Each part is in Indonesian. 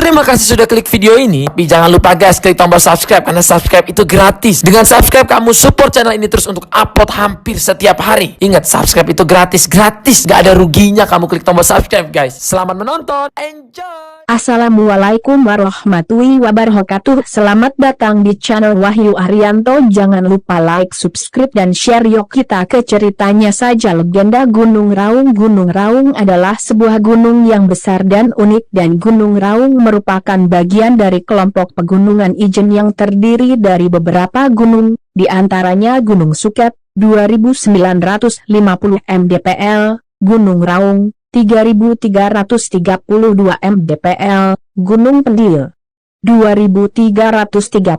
Terima kasih sudah klik video ini. Tapi jangan lupa guys, klik tombol subscribe karena subscribe itu gratis. Dengan subscribe kamu support channel ini terus untuk upload hampir setiap hari. Ingat, subscribe itu gratis. Gak ada ruginya kamu klik tombol subscribe guys. Selamat menonton. Enjoy. Assalamualaikum warahmatullahi wabarakatuh. Selamat datang di channel Wahyu Arianto. Jangan lupa like, subscribe, dan share. Yuk kita ke ceritanya saja. Legenda Gunung Raung. Gunung Raung adalah sebuah gunung yang besar dan unik, dan Gunung Raung merupakan bagian dari kelompok pegunungan ijen yang terdiri dari beberapa gunung, di antaranya Gunung Suket 2950 mdpl, Gunung Raung 3332 mdpl, Gunung Pendil 2338,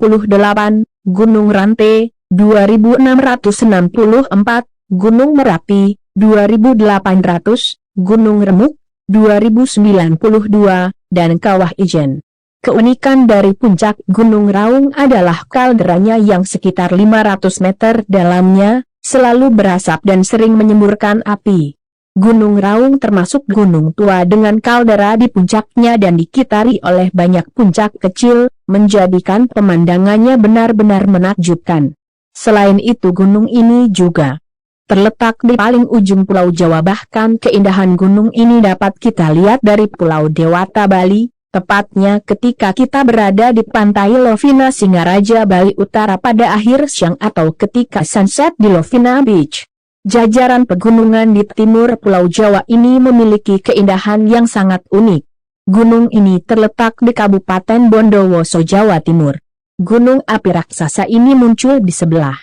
Gunung Rante 2664, Gunung Merapi 2800, Gunung Remuk 2092, dan Kawah Ijen. Keunikan dari puncak Gunung Raung adalah kalderanya yang sekitar 500 meter dalamnya, selalu berasap dan sering menyemburkan api. Gunung Raung termasuk gunung tua dengan kaldera di puncaknya dan dikitari oleh banyak puncak kecil, menjadikan pemandangannya benar-benar menakjubkan. Selain itu gunung ini juga terletak di paling ujung Pulau Jawa, bahkan keindahan gunung ini dapat kita lihat dari Pulau Dewata, Bali, tepatnya ketika kita berada di pantai Lovina Singaraja, Bali Utara pada akhir siang atau ketika sunset di Lovina Beach. Jajaran pegunungan di timur Pulau Jawa ini memiliki keindahan yang sangat unik. Gunung ini terletak di Kabupaten Bondowoso, Jawa Timur. Gunung api raksasa ini muncul di sebelah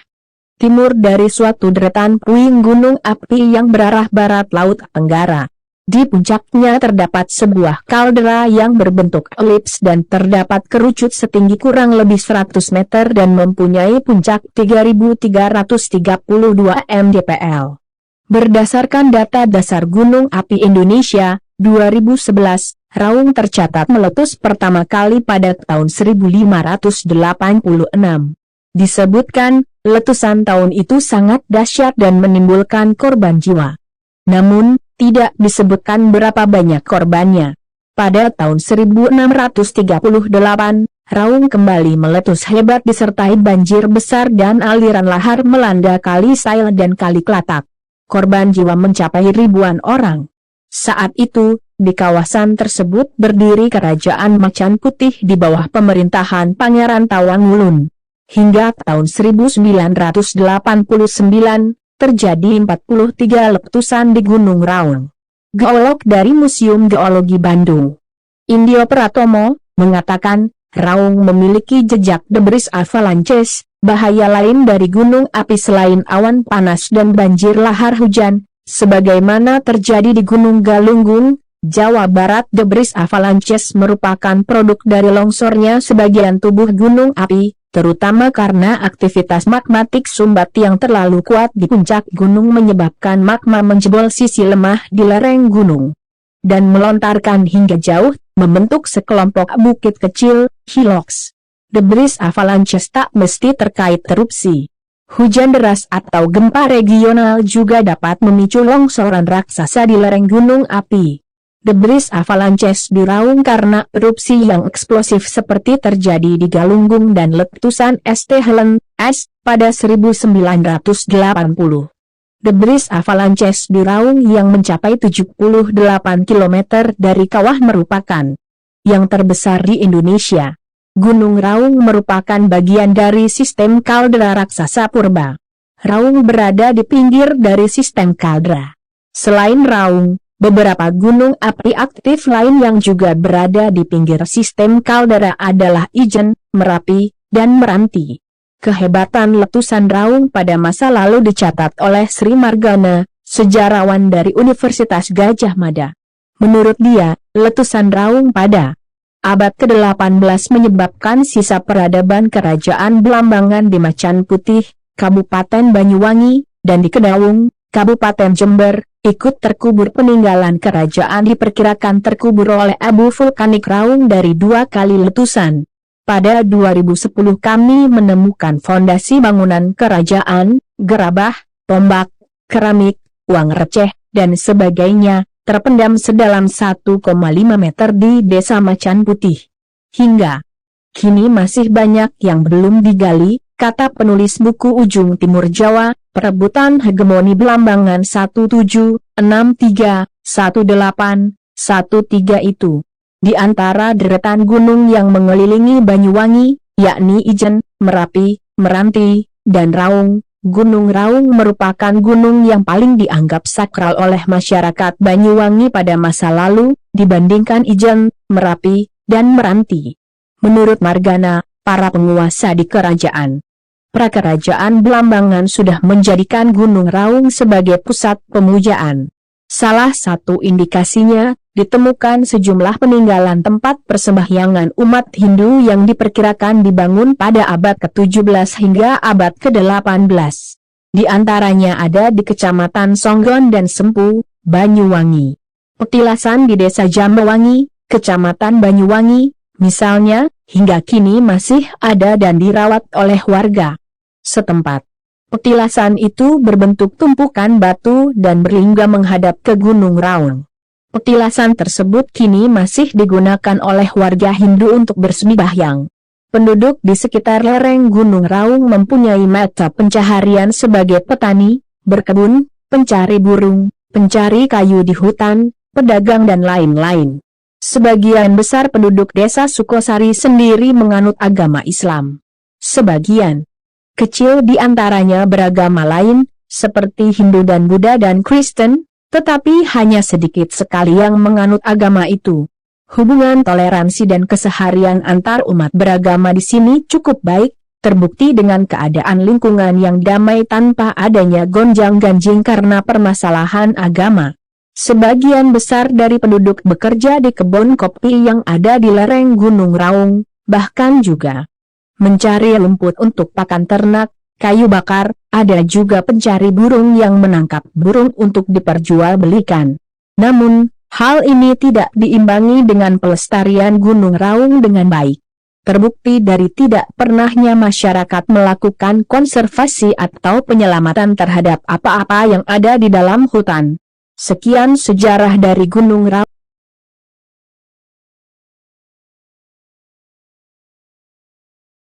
timur dari suatu deretan puing gunung api yang berarah barat laut tenggara. Di puncaknya terdapat sebuah kaldera yang berbentuk elips dan terdapat kerucut setinggi kurang lebih 100 meter dan mempunyai puncak 3332 mdpl. Berdasarkan data Dasar Gunung Api Indonesia 2011, Raung tercatat meletus pertama kali pada tahun 1586. Disebutkan, letusan tahun itu sangat dahsyat dan menimbulkan korban jiwa. Namun, tidak disebutkan berapa banyak korbannya. Pada tahun 1638, Raung kembali meletus hebat disertai banjir besar dan aliran lahar melanda Kali Sail dan Kali Klatak. Korban jiwa mencapai ribuan orang. Saat itu, di kawasan tersebut berdiri Kerajaan Macan Putih di bawah pemerintahan Pangeran Tawangulun. Hingga tahun 1989, terjadi 43 letusan di Gunung Raung. Geolog dari Museum Geologi Bandung, Indio Pratomo, mengatakan, Raung memiliki jejak debris avalanches. Bahaya lain dari gunung api selain awan panas dan banjir lahar hujan, sebagaimana terjadi di Gunung Galunggung, Jawa Barat. Debris avalanches merupakan produk dari longsornya sebagian tubuh gunung api, terutama karena aktivitas magmatik sumbat yang terlalu kuat di puncak gunung menyebabkan magma menjebol sisi lemah di lereng gunung dan melontarkan hingga jauh, membentuk sekelompok bukit kecil, hillocks. Debris avalanches tak mesti terkait erupsi. Hujan deras atau gempa regional juga dapat memicu longsoran raksasa di lereng gunung api. Debris avalanches di Raung karena erupsi yang eksplosif seperti terjadi di Galunggung dan letusan St. Helens pada 1980. Debris avalanches di Raung yang mencapai 78 km dari kawah merupakan yang terbesar di Indonesia. Gunung Raung merupakan bagian dari sistem kaldera raksasa purba. Raung berada di pinggir dari sistem kaldera. Selain Raung, beberapa gunung api aktif lain yang juga berada di pinggir sistem kaldera adalah Ijen, Merapi, dan Meranti. Kehebatan letusan Raung pada masa lalu dicatat oleh Sri Margana, sejarawan dari Universitas Gadjah Mada. Menurut dia, letusan Raung pada abad ke-18 menyebabkan sisa peradaban Kerajaan Blambangan di Macan Putih, Kabupaten Banyuwangi, dan di Kedaung, Kabupaten Jember, ikut terkubur. Peninggalan kerajaan diperkirakan terkubur oleh abu vulkanik Raung dari 2 kali letusan. Pada 2010 kami menemukan fondasi bangunan kerajaan, gerabah, tombak, keramik, uang receh, dan sebagainya, terpendam sedalam 1,5 meter di Desa Macan Putih. Hingga kini masih banyak yang belum digali, kata penulis buku Ujung Timur Jawa, Perebutan Hegemoni Belambangan 1763-1813 itu. Di antara deretan gunung yang mengelilingi Banyuwangi, yakni Ijen, Merapi, Meranti, dan Raung, Gunung Raung merupakan gunung yang paling dianggap sakral oleh masyarakat Banyuwangi pada masa lalu, dibandingkan Ijen, Merapi, dan Meranti. Menurut Margana, para penguasa di kerajaan Prakerajaan Belambangan sudah menjadikan Gunung Raung sebagai pusat pemujaan. Salah satu indikasinya, ditemukan sejumlah peninggalan tempat persembahyangan umat Hindu yang diperkirakan dibangun pada abad ke-17 hingga abad ke-18. Di antaranya ada di Kecamatan Songgon dan Sempu, Banyuwangi. Petilasan di Desa Jambewangi, Kecamatan Banyuwangi, misalnya, hingga kini masih ada dan dirawat oleh warga setempat. Petilasan itu berbentuk tumpukan batu dan berlingga menghadap ke Gunung Raung. Petilasan tersebut kini masih digunakan oleh warga Hindu untuk bersembahyang. Penduduk di sekitar lereng Gunung Raung mempunyai mata pencaharian sebagai petani, berkebun, pencari burung, pencari kayu di hutan, pedagang dan lain-lain. Sebagian besar penduduk desa Sukosari sendiri menganut agama Islam. Sebagian kecil di antaranya beragama lain, seperti Hindu dan Buddha dan Kristen, tetapi hanya sedikit sekali yang menganut agama itu. Hubungan toleransi dan keseharian antar umat beragama di sini cukup baik, terbukti dengan keadaan lingkungan yang damai tanpa adanya gonjang-ganjing karena permasalahan agama. Sebagian besar dari penduduk bekerja di kebun kopi yang ada di lereng Gunung Raung, bahkan juga mencari rumput untuk pakan ternak, kayu bakar, ada juga pencari burung yang menangkap burung untuk diperjualbelikan. Namun, hal ini tidak diimbangi dengan pelestarian Gunung Raung dengan baik. Terbukti dari tidak pernahnya masyarakat melakukan konservasi atau penyelamatan terhadap apa-apa yang ada di dalam hutan. Sekian sejarah dari Gunung Raung.